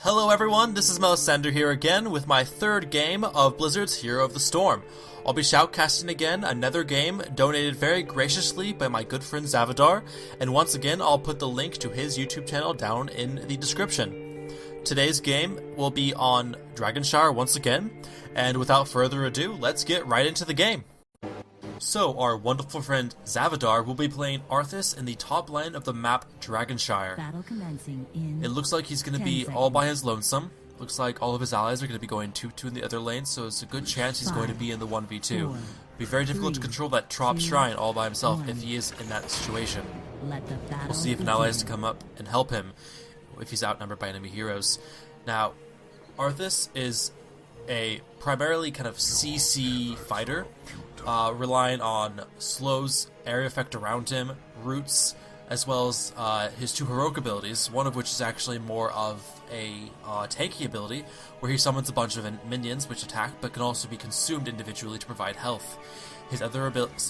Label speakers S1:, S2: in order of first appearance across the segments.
S1: Hello everyone, this is Melisandur here again with my third game of Blizzard's Hero of the Storm. I'll be shoutcasting again another game donated very graciously by my good friend Xavadar, and once again I'll put the link to his YouTube channel down in the description. Today's game will be on Shire once again, and without further ado, let's get right into the game. So, our wonderful friend Xavadar will be playing Arthas in the top lane of the map Shire.
S2: Battle commencing in
S1: It looks like he's going to be all by his lonesome. Looks like all of his allies are going to be going 2-2 in the other lane, so it's a good chance he's going to be in the 1v2. It'll be very difficult to control that top shrine all by himself if he is in that situation. We'll see if an ally has to come up and help him if he's outnumbered by enemy heroes. Now, Arthas is a primarily kind of CC fighter, relying on slows, area effect around him, roots, as well as his two heroic abilities, one of which is actually more of a tanky ability, where he summons a bunch of minions which attack, but can also be consumed individually to provide health. His other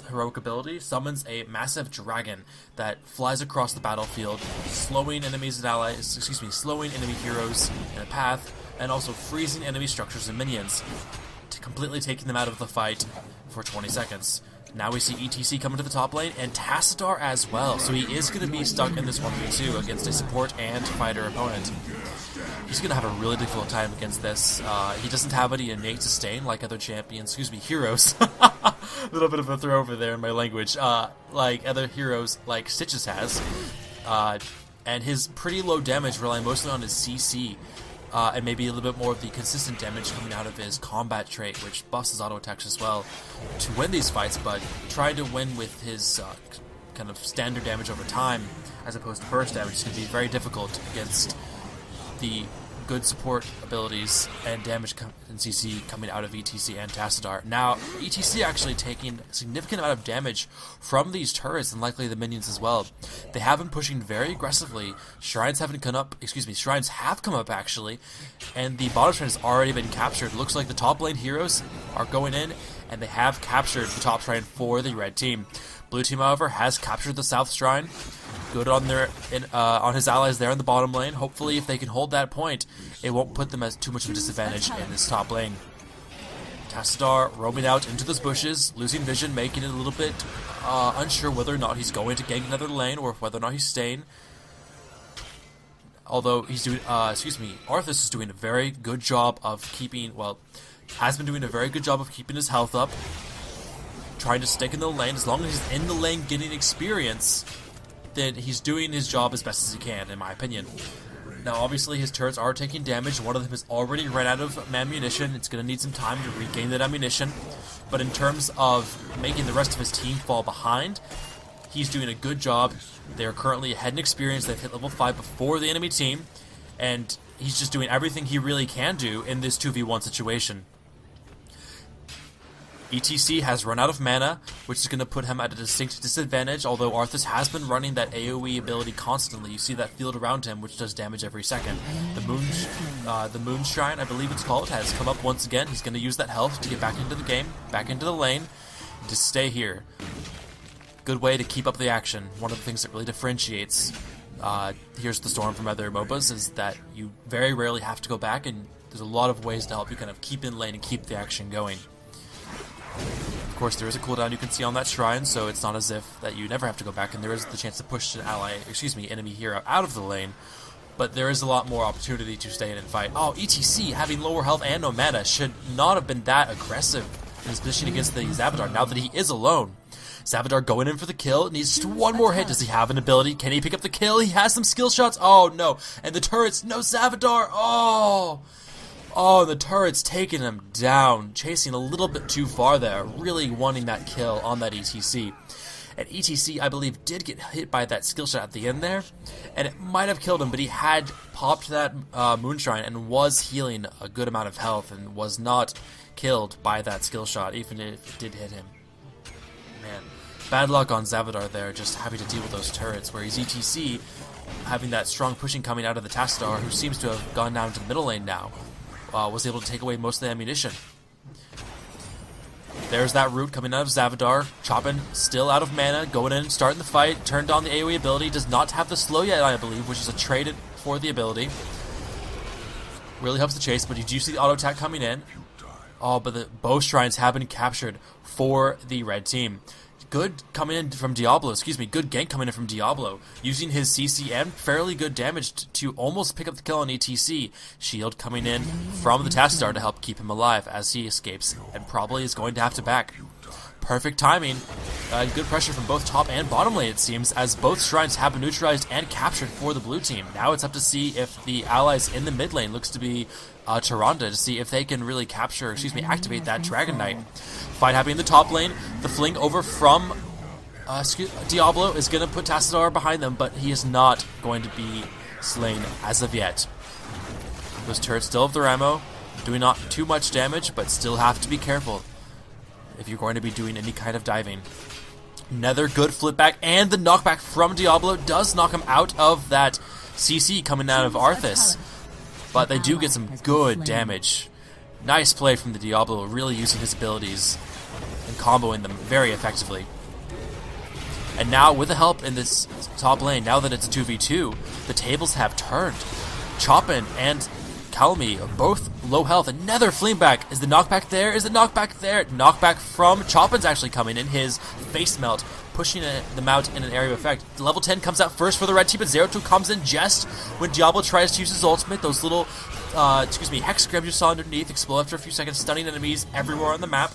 S1: heroic ability summons a massive dragon that flies across the battlefield, slowing enemies and allies, slowing enemy heroes in a path, and also freezing enemy structures and minions, completely taking them out of the fight for 20 seconds. Now we see ETC coming to the top lane, and Xavadar as well, so he is going to be stuck in this 1v2 against a support and fighter opponent. He's going to have a really difficult time against this. He doesn't have any innate sustain like other heroes. A little bit of a throw over there in my language. Like other heroes like Stitches has. And his pretty low damage relying mostly on his CC. And maybe a little bit more of the consistent damage coming out of his combat trait, which buffs his auto attacks as well, to win these fights, but trying to win with his kind of standard damage over time, as opposed to burst damage, is going to be very difficult against the good support abilities and damage and CC coming out of ETC and Xavadar. Now, ETC actually taking a significant amount of damage from these turrets and likely the minions as well. They have been pushing very aggressively. Shrines have come up actually, and the bottom shrine has already been captured. Looks like the top lane heroes are going in, and they have captured the top shrine for the red team. Blue team, however, has captured the south shrine. Good on on his allies there in the bottom lane. Hopefully, if they can hold that point, it won't put them at too much of a disadvantage in this top lane. Xavadar roaming out into those bushes, losing vision, making it a little bit unsure whether or not he's going to gank another lane or whether or not he's staying. Although he's doing, Arthas is doing a very good job of keeping, has been doing a very good job of keeping his health up, trying to stick in the lane. As long as he's in the lane getting experience, then he's doing his job as best as he can, in my opinion. Now, obviously, his turrets are taking damage. One of them has already run out of ammunition. It's going to need some time to regain that ammunition. But in terms of making the rest of his team fall behind, he's doing a good job. They are currently ahead in experience. They've hit level 5 before the enemy team, and he's just doing everything he really can do in this 2v1 situation. ETC has run out of mana, which is going to put him at a distinct disadvantage, although Arthas has been running that AoE ability constantly. You see that field around him, which does damage every second. The Moon Shrine, I believe it's called, has come up once again. He's going to use that health to get back into the game, back into the lane, to stay here. Good way to keep up the action. One of the things that really differentiates Here's the Storm from other MOBAs is that you very rarely have to go back, and there's a lot of ways to help you kind of keep in lane and keep the action going. Of course, there is a cooldown you can see on that shrine, so it's not as if that you never have to go back, and there is the chance to push an enemy hero out of the lane, but there is a lot more opportunity to stay in and fight. Oh, ETC, having lower health and no mana, should not have been that aggressive in his position against the Xavadar, now that he is alone. Xavadar going in for the kill, needs just one more hit. Does he have an ability? Can he pick up the kill? He has some skill shots. Oh, no. And the turrets, no Xavadar. Oh, the turret's taking him down, chasing a little bit too far there, really wanting that kill on that ETC. And ETC, I believe, did get hit by that skill shot at the end there, and it might have killed him, but he had popped that Moonshine and was healing a good amount of health and was not killed by that skill shot, even if it did hit him. Man, bad luck on Xavadar there, just having to deal with those turrets, where he's ETC, having that strong pushing coming out of the Xavadar, who seems to have gone down to the middle lane now. Was able to take away most of the ammunition. There's that root coming out of Xavadar. Choppin still out of mana, going in, starting the fight. Turned on the AoE ability. Does not have the slow yet, I believe, which is a trait for the ability. Really helps the chase, but you do see the auto attack coming in. Oh, but the bow shrines have been captured for the red team. Good coming in from Diablo, good gank coming in from Diablo, using his CC and fairly good damage to almost pick up the kill on ETC. Shield coming in from the Xavadar to help keep him alive as he escapes, and probably is going to have to back. Perfect timing. Good pressure from both top and bottom lane, it seems, as both shrines have been neutralized and captured for the blue team. Now it's up to see if the allies in the mid lane, looks to be Tyrande, to see if they can really activate that Dragon Knight. Fight happening in the top lane. The fling over from Diablo is going to put Xavadar behind them, but he is not going to be slain as of yet. Those turrets still have their ammo, doing not too much damage, but still have to be careful if you're going to be doing any kind of diving. Another good flip back, and the knockback from Diablo does knock him out of that CC coming out of Arthas. But they do get some good damage. Nice play from the Diablo, really using his abilities and comboing them very effectively. And now, with the help in this top lane, now that it's 2v2, the tables have turned. Chopin and Calmy are both low health. Another fling back. Is the knockback there? Is the knockback there? Knockback from Chopin's actually coming in. His face melt, pushing them out in an area of effect. Level 10 comes out first for the red team, but Zeratul comes in just when Diablo tries to use his ultimate. Those little, hexagrams you saw underneath explode after a few seconds, stunning enemies everywhere on the map.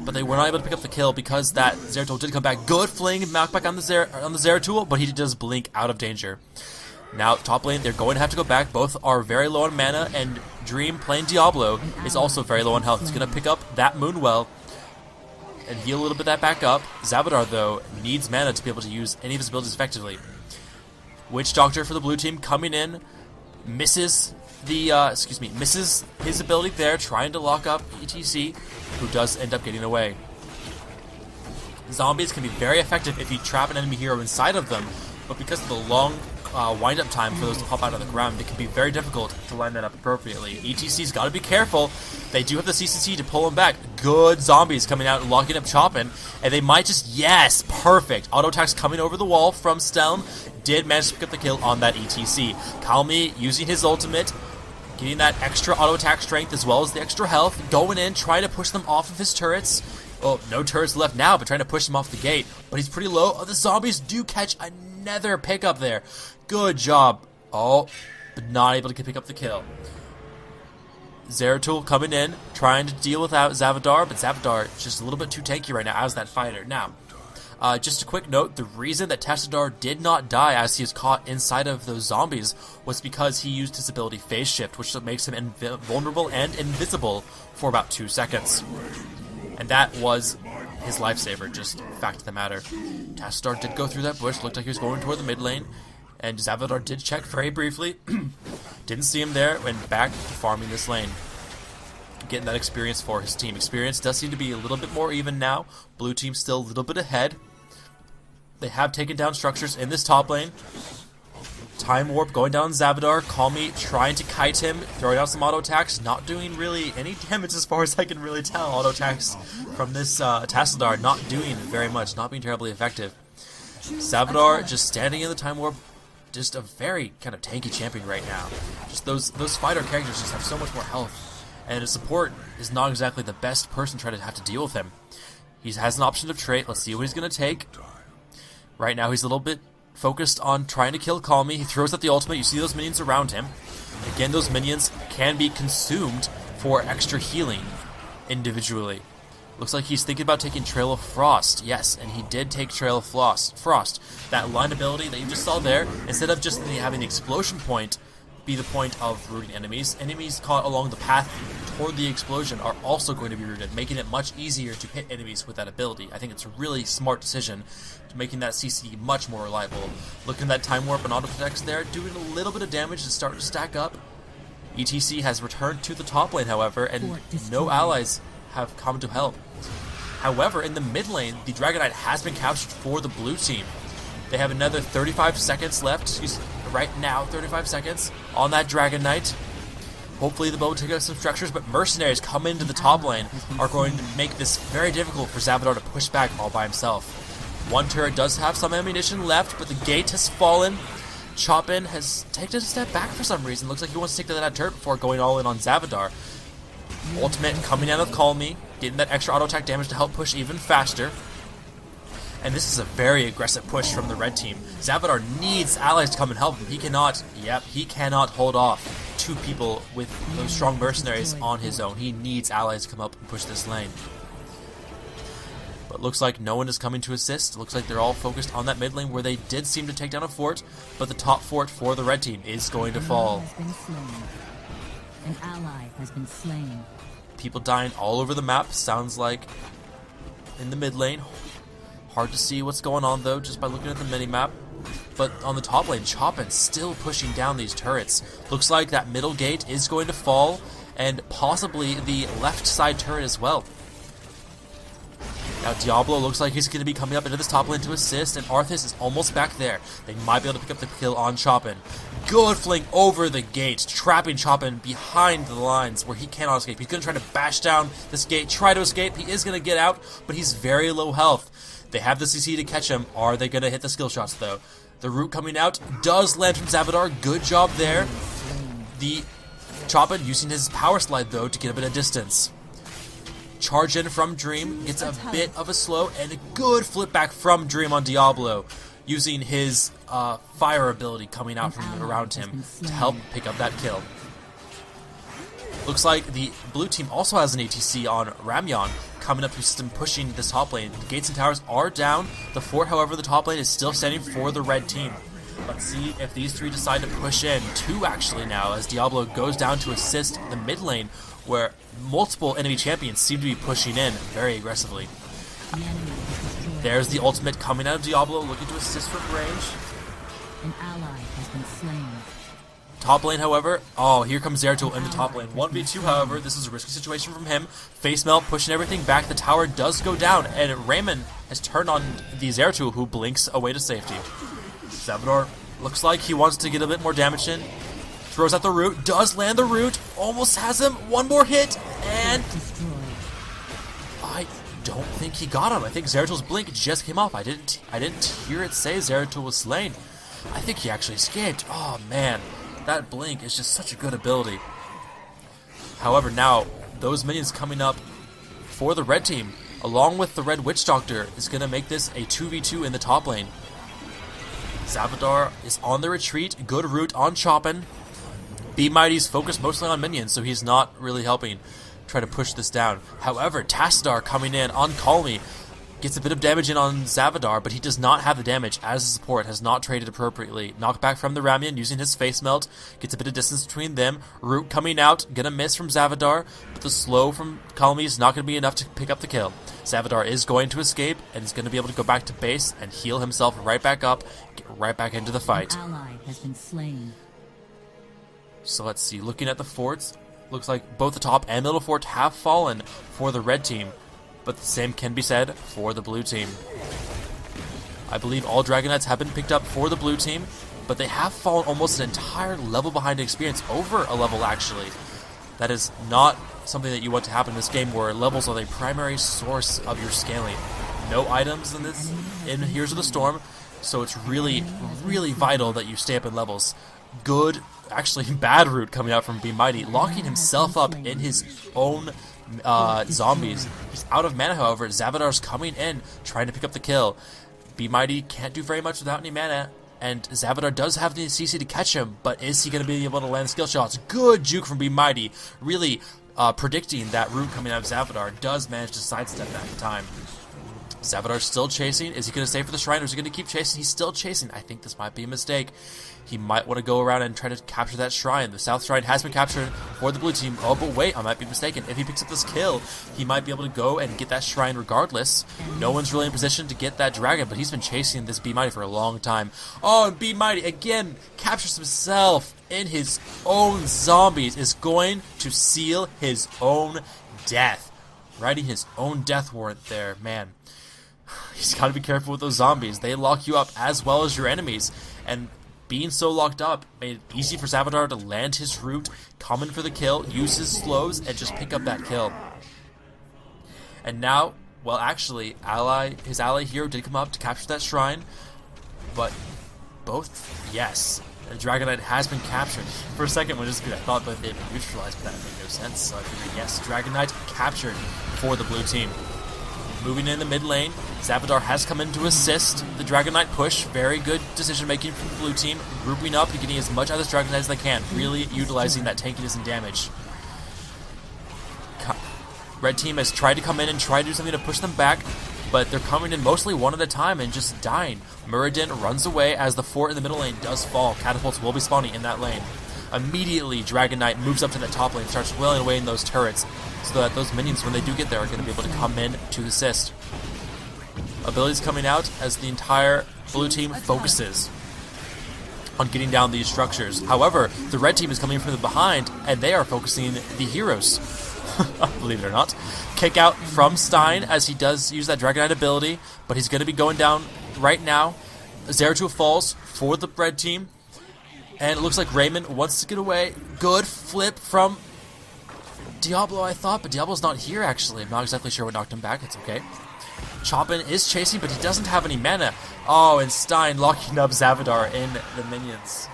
S1: But they were not able to pick up the kill because that Zeratul did come back. Good fling knockback on the Zeratul, but he does blink out of danger. Now, top lane, they're going to have to go back. Both are very low on mana, and Dream playing Diablo is also very low on health. He's going to pick up that Moonwell and heal a little bit of that back up. Xavadar, though, needs mana to be able to use any of his abilities effectively. Witch Doctor for the blue team coming in, misses his ability there, trying to lock up ETC, who does end up getting away. Zombies can be very effective if you trap an enemy hero inside of them, but because of the long wind-up time for those to pop out of the ground, it can be very difficult to line that up appropriately. ETC's got to be careful. They do have the CCC to pull him back. Good zombies coming out and locking up Chopin, and they might just, yes, perfect. Auto attacks coming over the wall from Stelm, did manage to pick up the kill on that ETC. Calmy using his ultimate, getting that extra auto attack strength as well as the extra health, going in, trying to push them off of his turrets. Oh, no turrets left now, but trying to push him off the gate. But he's pretty low. Oh, the zombies do catch another pickup there. Good job. Oh, but not able to pick up the kill. Zeratul coming in, trying to deal without Xavadar, but Xavadar is just a little bit too tanky right now as that fighter. Now, just a quick note, the reason that Xavadar did not die as he was caught inside of those zombies was because he used his ability Phase Shift, which makes him invulnerable and invisible for about 2 seconds. And that was his lifesaver, just fact of the matter. Xavadar did go through that bush, looked like he was going toward the mid lane, and Xavadar did check very briefly. Didn't see him there, went back to farming this lane. Getting that experience for his team. Experience does seem to be a little bit more even now. Blue team still a little bit ahead. They have taken down structures in this top lane. Time Warp going down Xavadar. Calmy trying to kite him, throwing out some auto attacks, not doing really any damage as far as I can really tell. Auto attacks from this Xavadar not doing very much, not being terribly effective. Xavadar just standing in the Time Warp, just a very kind of tanky champion right now. Just those fighter characters just have so much more health, and his support is not exactly the best person trying to have to deal with him. He has an option of trait. Let's see what he's going to take. Right now he's a little bit focused on trying to kill Calmy. He throws out the ultimate. You see those minions around him. Again, those minions can be consumed for extra healing individually. Looks like he's thinking about taking Trail of Frost. Yes, and he did take Trail of Frost. That line ability that you just saw there, instead of just having the explosion point be the point of rooting enemies, enemies caught along the path toward the explosion are also going to be rooted, making it much easier to hit enemies with that ability. I think it's a really smart decision, to making that CC much more reliable. Looking at that Time Warp and auto protects there, doing a little bit of damage to start to stack up. ETC has returned to the top lane, however, and no allies have come to help. However, in the mid lane, the Dragon Knight has been captured for the blue team. They have another 35 seconds left, right now, 35 seconds on that Dragon Knight. Hopefully they'll be able to take out some structures, but mercenaries come into the top lane are going to make this very difficult for Xavadar to push back all by himself. One turret does have some ammunition left, but the gate has fallen. Chopin has taken a step back for some reason. Looks like he wants to take that turret before going all in on Xavadar. Ultimate coming out of Call Me, getting that extra auto attack damage to help push even faster. And this is a very aggressive push from the red team. Xavadar needs allies to come and help him. He cannot hold off 2 people with those strong mercenaries on his own. He needs allies to come up and push this lane. But looks like no one is coming to assist. Looks like they're all focused on that mid lane where they did seem to take down a fort, but the top fort for the red team is going to fall.
S2: An ally has been slain.
S1: People dying all over the map, sounds like in the mid lane. Hard to see what's going on though, just by looking at the mini-map. But on the top lane, Chopin still pushing down these turrets. Looks like that middle gate is going to fall, and possibly the left side turret as well. Now Diablo looks like he's going to be coming up into this top lane to assist, and Arthas is almost back there. They might be able to pick up the kill on Chopin. Good fling over the gate, trapping Chopin behind the lines where he cannot escape. He's going to try to bash down this gate, try to escape. He is going to get out, but he's very low health. They have the CC to catch him. Are they going to hit the skill shots, though? The root coming out does land from Xavadar. Good job there. The Chopin using his power slide, though, to get a bit of distance. Charge in from Dream. Gets a bit of a slow, and a good flip back from Dream on Diablo, using his fire ability coming out from around him to help pick up that kill. Looks like the blue team also has an ATC on Ramyon, coming up to system pushing this top lane. The gates and towers are down. The fort, however, the top lane is still standing for the red team. Let's see if these 3 decide to push in. 2 actually now, as Diablo goes down to assist the mid lane, where multiple enemy champions seem to be pushing in very aggressively. There's the ultimate coming out of Diablo, looking to assist from range.
S2: An ally has been slain.
S1: Top lane, however, here comes Zeratul in the top lane. 1v2, however, this is a risky situation from him. Face melt, pushing everything back. The tower does go down, and Raymond has turned on the Zeratul, who blinks away to safety. Xavadar looks like he wants to get a bit more damage in. Throws out the root, does land the root, almost has him. One more hit, and I don't think he got him. I think Zeratul's blink just came off. I didn't hear it say Zeratul was slain. I think he actually escaped. Oh man. That blink is just such a good ability. However, now, those minions coming up for the red team, along with the red witch doctor, is going to make this a 2v2 in the top lane. Xavadar is on the retreat. Good root on Chopin. Be Mighty's focused mostly on minions, so he's not really helping try to push this down. However, Tassadar coming in on Call Me gets a bit of damage in on Xavadar, but he does not have the damage as the support has not traded appropriately. Knockback from the Ramyon using his face melt, gets a bit of distance between them. Root coming out, gonna miss from Xavadar, but the slow from Call Me is not gonna be enough to pick up the kill. Xavadar is going to escape, and is gonna be able to go back to base and heal himself right back up, get right back into the fight.
S2: An ally has been slain.
S1: So let's see, looking at the forts, looks like both the top and middle fort have fallen for the red team, but the same can be said for the blue team. I believe all Dragon have been picked up for the blue team, but they have fallen almost an entire level behind experience, over a level actually. That is not something that you want to happen in this game, where levels are the primary source of your scaling. No items in Heroes of the Storm, so it's really, really vital that you stay up in levels. Good, actually bad route coming out from Be Mighty, locking himself up in his own zombies. He's out of mana, however. Xavadar's coming in, trying to pick up the kill. Be Mighty can't do very much without any mana, and Xavadar does have the CC to catch him, but is he going to be able to land skill shots? Good juke from Be Mighty, really predicting that route coming out of Xavadar. Does manage to sidestep that in time. Xavadar's still chasing. Is he going to stay for the shrine, or is he going to keep chasing? He's still chasing. I think this might be a mistake. He might want to go around and try to capture that shrine. The south shrine has been captured for the blue team. Oh, but wait, I might be mistaken. If he picks up this kill, he might be able to go and get that shrine regardless. No one's really in position to get that dragon, but he's been chasing this Be Mighty for a long time. Oh, and Be Mighty, again, captures himself in his own zombies. Is going to seal his own death. Writing his own death warrant there, man. He's got to be careful with those zombies. They lock you up as well as your enemies. And being so locked up made it easy for Xavadar to land his root, come in for the kill, use his slows, and just pick up that kill. And now, well, actually, his ally hero did come up to capture that shrine, but both, yes, The Dragon Knight has been captured. For a second, when I thought that they'd been neutralized, but that made no sense. So I figured, yes, Dragon Knight captured for the blue team. Moving in the mid lane, Xavadar has come in to assist the Dragon Knight push. Very good decision making from the blue team. Grouping up and getting as much out of this Dragon Knight as they can. Really utilizing that tankiness and damage. Red team has tried to come in and try to do something to push them back, but they're coming in mostly one at a time and just dying. Muradin runs away as the fort in the middle lane does fall. Catapults will be spawning in that lane. Immediately, Dragon Knight moves up to the top lane and starts wailing away in those turrets, so that those minions, when they do get there, are going to be able to come in to assist. Abilities coming out as the entire blue team focuses on getting down these structures. However, the red team is coming from the behind, and they are focusing the heroes. Believe it or not. Kick out from Stein as he does use that Dragon Knight ability, but he's going to be going down right now. Zeratul falls for the red team, and it looks like Raymond wants to get away. Good flip from Diablo, I thought, but Diablo's not here, actually. I'm not exactly sure what knocked him back. It's okay. Chopin is chasing, but he doesn't have any mana. Oh, and Stein locking up Xavadar in the minions.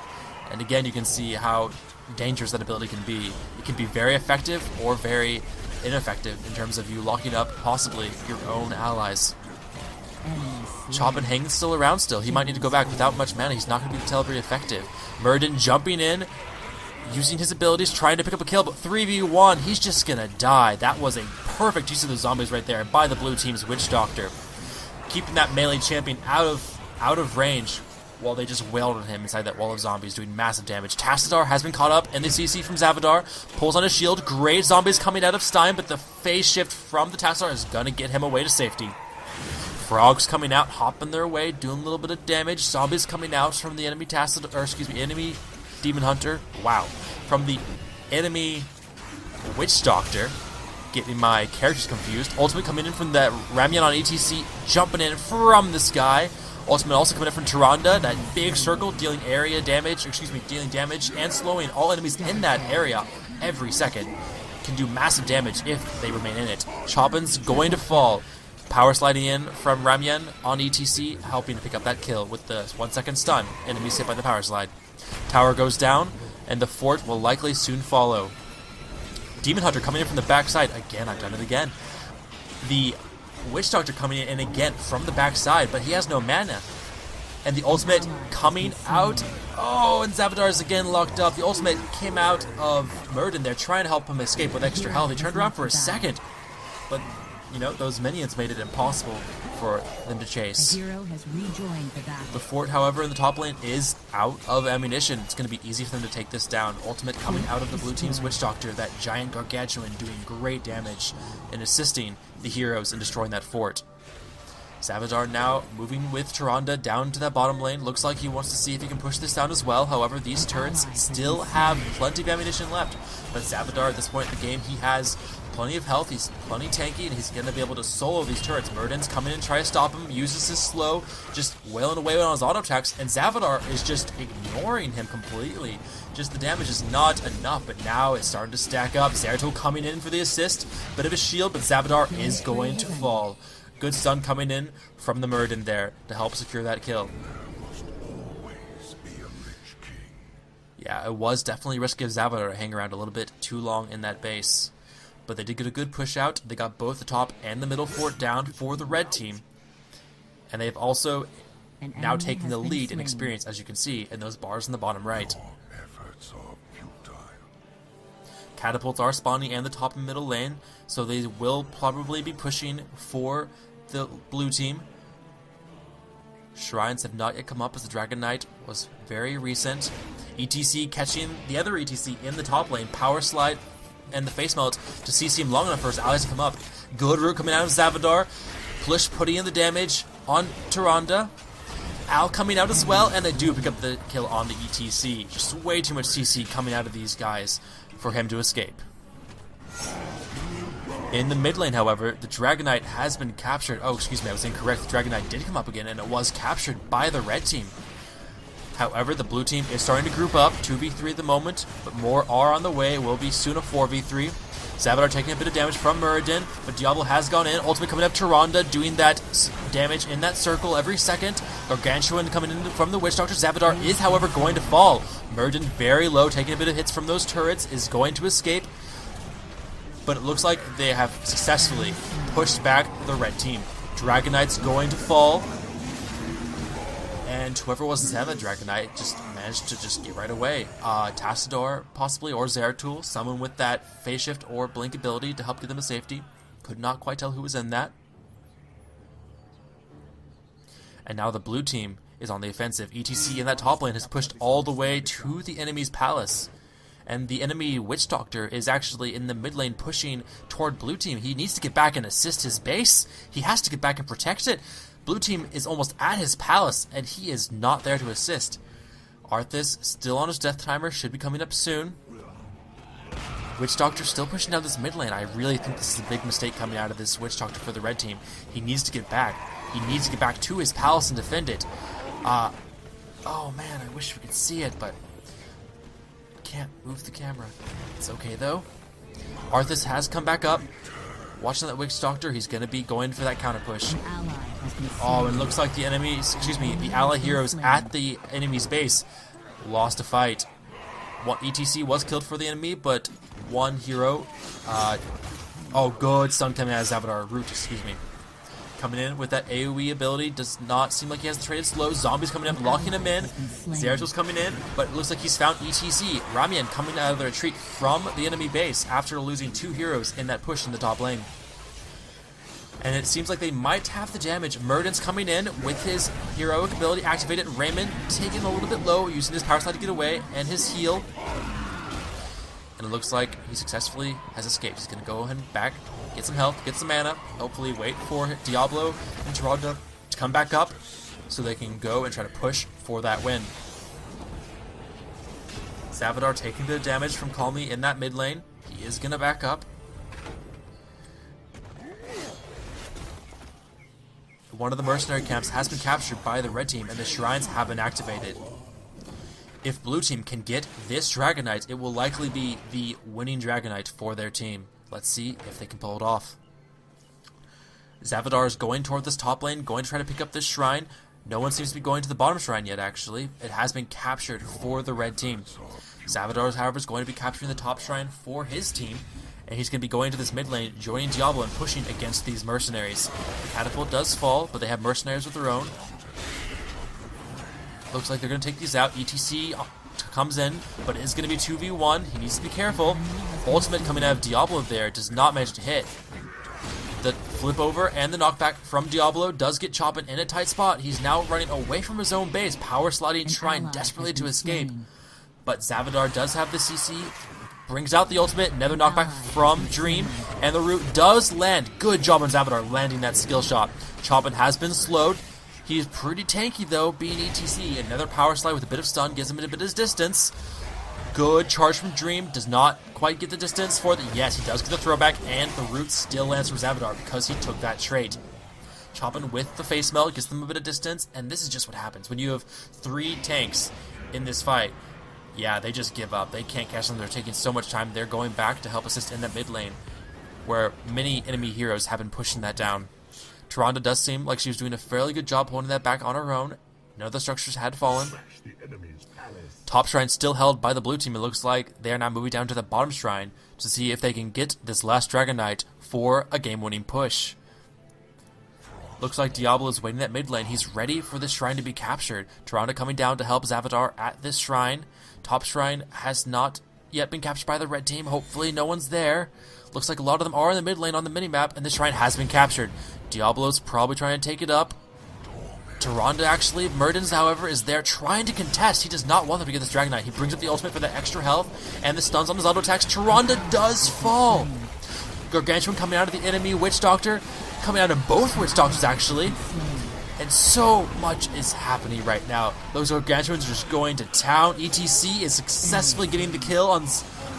S1: And again, you can see how dangerous that ability can be. It can be very effective or very ineffective in terms of you locking up, possibly, your own allies. Chopin hanging still around still. He might need to go back without much mana. He's not going to be terribly effective. Muradin jumping in, using his abilities, trying to pick up a kill, but 3v1, he's just going to die. That was a perfect use of the zombies right there by the blue team's Witch Doctor. Keeping that melee champion out of range while they just wailed on him inside that wall of zombies, doing massive damage. Tassadar has been caught up in the CC from Xavadar, pulls on his shield. Great zombies coming out of Stein, but the phase shift from the Tassadar is going to get him away to safety. Frogs coming out, hopping their way, doing a little bit of damage. Zombies coming out from the enemy enemy Demon Hunter. Wow. From the enemy Witch Doctor. Getting my characters confused. Ultimate coming in from that Ramyan on ETC, jumping in from the sky. Ultimate also coming in from Tyrande, that big circle, dealing dealing damage and slowing all enemies in that area every second. Can do massive damage if they remain in it. Chopin's going to fall. Power sliding in from Ramyan on ETC, helping to pick up that kill with the 1 second stun. Enemies hit by the power slide. Tower goes down, and the fort will likely soon follow. Demon Hunter coming in from the backside. Again, I've done it again. The Witch Doctor coming in again from the backside, but he has no mana. And the ultimate coming out. Oh, and Xavadar is again locked up. The ultimate came out of Muradin there, trying to help him escape with extra health. He turned around for a second, but you know, those minions made it impossible for them to chase. The fort, however, in the top lane is out of ammunition. It's going to be easy for them to take this down. Ultimate coming out of the blue team's Witch Doctor, that giant gargantuan doing great damage and assisting the heroes in destroying that fort. Xavadar now moving with Tyrande down to that bottom lane. Looks like he wants to see if he can push this down as well. However, these turrets still have plenty of ammunition left. But Xavadar, at this point in the game, he has plenty of health, he's plenty tanky, and he's going to be able to solo these turrets. Muradin's coming in and try to stop him, uses his slow, just wailing away on his auto attacks, and Xavadar is just ignoring him completely. Just the damage is not enough, but now it's starting to stack up. Zeratul coming in for the assist, bit of a shield, but Xavadar is going to fall. Good stun coming in from the Muradin there to help secure that kill. Yeah, it was definitely risky of Xavadar to hang around a little bit too long in that base. But they did get a good push out. They got both the top and the middle fort down for the red team. And they've also now taken the lead in experience, as you can see in those bars in the bottom right. Catapults are spawning in the top and middle lane, so they will probably be pushing for the blue team. Shrines have not yet come up as the Dragon Knight was very recent. ETC catching the other ETC in the top lane. Power slide and the face melt to CC him long enough for his allies to come up. Good root coming out of Xavadar. Push putting in the damage on Tyrande. Al coming out as well, and they do pick up the kill on the ETC. Just way too much CC coming out of these guys for him to escape. In the mid lane, however, the Dragon Knight has been captured. Oh, excuse me, I was incorrect. The Dragon Knight did come up again, and it was captured by the red team. However, the blue team is starting to group up, 2v3 at the moment, but more are on the way. It will be soon a 4v3. Xavadar taking a bit of damage from Muradin, but Diablo has gone in. Ultimate coming up, Tyrande doing that damage in that circle every second. Gargantuan coming in from the Witch Doctor. Xavadar is, however, going to fall. Muradin very low, taking a bit of hits from those turrets, is going to escape. But it looks like they have successfully pushed back the red team. Dragonite's going to fall. And whoever was Xavadar Dragonite just managed to just get right away. Tassador, possibly, or Zeratul, someone with that phase shift or blink ability to help give them a safety. Could not quite tell who was in that. And now the blue team is on the offensive. ETC in that top lane has pushed all the way to the enemy's palace. And the enemy Witch Doctor is actually in the mid lane pushing toward blue team. He needs to get back and assist his base. He has to get back and protect it. Blue team is almost at his palace, and he is not there to assist. Arthas still on his death timer, should be coming up soon. Witch Doctor still pushing down this mid lane. I really think this is a big mistake coming out of this Witch Doctor for the red team. He needs to get back. He needs to get back to his palace and defend it. Oh man, I wish we could see it, but can't move the camera. It's okay though. Arthas has come back up. Watching that Witch Doctor, he's going to be going for that counter push. Oh, and looks like the the ally heroes at the enemy's base lost a fight. One ETC was killed for the enemy, but one hero, oh good stun coming out of Xavadar, Root, coming in with that AoE ability. Does not seem like he has the traded slow. Zombies coming in, locking him in. Zeratul's coming in, but it looks like he's found ETC. Ramian coming out of the retreat from the enemy base after losing 2 heroes in that push in the top lane. And it seems like they might have the damage. Muradin's coming in with his heroic ability activated. Raymond taking a little bit low, using his power slide to get away, and his heal. And it looks like he successfully has escaped. He's going to go ahead and back, get some health, get some mana, hopefully wait for Diablo and Tyrande to come back up so they can go and try to push for that win. Xavadar taking the damage from Calmly in that mid lane. He is going to back up. One of the mercenary camps has been captured by the red team, and the shrines have been activated. If blue team can get this Dragonite, it will likely be the winning Dragonite for their team. Let's see if they can pull it off. Xavadar is going toward this top lane, going to try to pick up this shrine. No one seems to be going to the bottom shrine yet, actually. It has been captured for the red team. Xavadar, however, is going to be capturing the top shrine for his team, and he's going to be going to this mid lane, joining Diablo and pushing against these mercenaries. The catapult does fall, but they have mercenaries of their own. Looks like they're going to take these out. ETC comes in, but it is going to be 2v1. He needs to be careful. Ultimate coming out of Diablo there does not manage to hit. The flip over and the knockback from Diablo does get Choppin in a tight spot. He's now running away from his own base, power sliding, trying desperately to escape. But Xavadar does have the CC. Brings out the ultimate, another knockback from Dream, and the root does land. Good job on Xavadar landing that skill shot. Choppin has been slowed. He's pretty tanky though, being ETC. Another power slide with a bit of stun gives him a bit of distance. Good charge from Dream, does not quite get the distance for the... Yes, he does get the throwback, and the root still lands from Xavadar because he took that trait. Choppin with the face melt gives them a bit of distance, and this is just what happens when you have 3 tanks in this fight. Yeah, they just give up. They can't catch them. They're taking so much time. They're going back to help assist in that mid lane, where many enemy heroes have been pushing that down. Tyrande does seem like she was doing a fairly good job holding that back on her own. None of the structures had fallen. Top shrine still held by the blue team. It looks like they are now moving down to the bottom shrine to see if they can get this last Dragonite for a game-winning push. Looks like Diablo is waiting at mid lane. He's ready for this shrine to be captured. Tyrande coming down to help Xavadar at this shrine. Top shrine has not yet been captured by the red team. Hopefully no one's there. Looks like a lot of them are in the mid lane on the minimap, and the shrine has been captured. Diablo's probably trying to take it up. Tyrande actually, Muradin, however, is there trying to contest. He does not want them to get this Dragonite. He brings up the ultimate for the extra health, and the stuns on his auto attacks. Tyrande does fall. Gargantuan coming out of the enemy Witch Doctor, coming out of both Witch Doctors actually. And so much is happening right now. Those Gargantuans are just going to town. ETC is successfully getting the kill on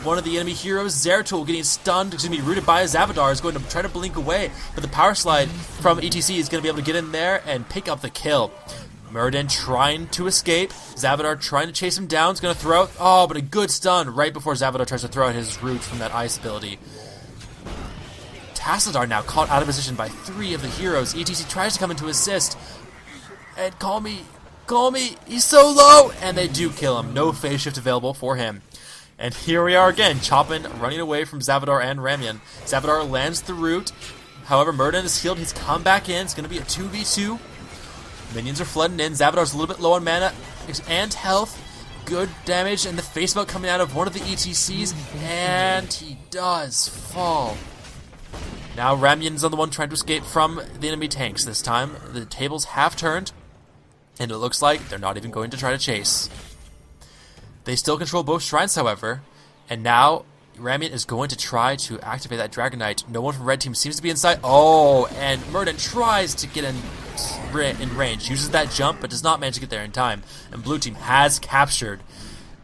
S1: one of the enemy heroes. Zeratul getting stunned, rooted by his Xavadar, is going to try to blink away, but the power slide from ETC is going to be able to get in there and pick up the kill. Muradin trying to escape. Xavadar trying to chase him down. Is going to throw out, but a good stun right before Xavadar tries to throw out his root from that ice ability. Xavadar now caught out of position by 3 of the heroes. ETC tries to come in to assist. And call me, he's so low! And they do kill him. No phase shift available for him. And here we are again, Chopin running away from Xavadar and Ramyan. Xavadar lands the root. However, Murden is healed. He's come back in. It's going to be a 2v2. Minions are flooding in. Xavadar's a little bit low on mana and health. Good damage, and the face melt coming out of one of the ETCs, and he does fall. Now Ramyan's on the one trying to escape from the enemy tanks this time. The tables have turned, and it looks like they're not even going to try to chase. They still control both shrines, however, and now Ramyan is going to try to activate that Dragon Knight. No one from red team seems to be inside. Oh, and Murden tries to get in range, uses that jump, but does not manage to get there in time. And blue team has captured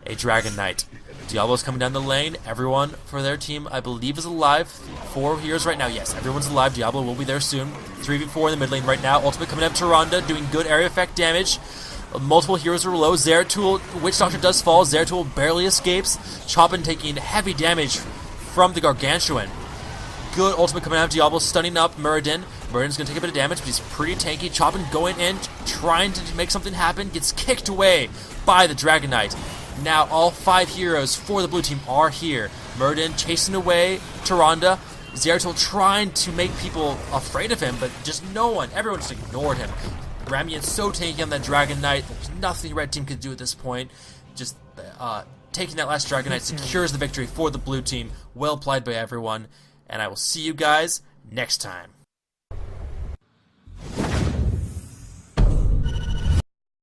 S1: a Dragon Knight. Diablo's coming down the lane. Everyone for their team, I believe, is alive. 4 heroes right now. Yes, everyone's alive. Diablo will be there soon. 3v4 in the mid lane right now. Ultimate coming up. Tyrande doing good area effect damage. Multiple heroes are low. Zeratul, Witch Doctor does fall. Zeratul barely escapes. Chopin taking heavy damage from the Gargantuan. Good ultimate coming out of Diablo, stunning up Muradin. Muradin's going to take a bit of damage, but he's pretty tanky. Chopin going in, trying to make something happen. Gets kicked away by the Dragon Knight. Now all 5 heroes for the blue team are here. Muradin chasing away Tyrande. Zeratul trying to make people afraid of him, but just no one. Everyone just ignored him. Ramyan's so tanky on that Dragon Knight. There's nothing red team could do at this point. Just taking that last Dragon Knight secures the victory for the blue team. Well played by everyone. And I will see you guys next time.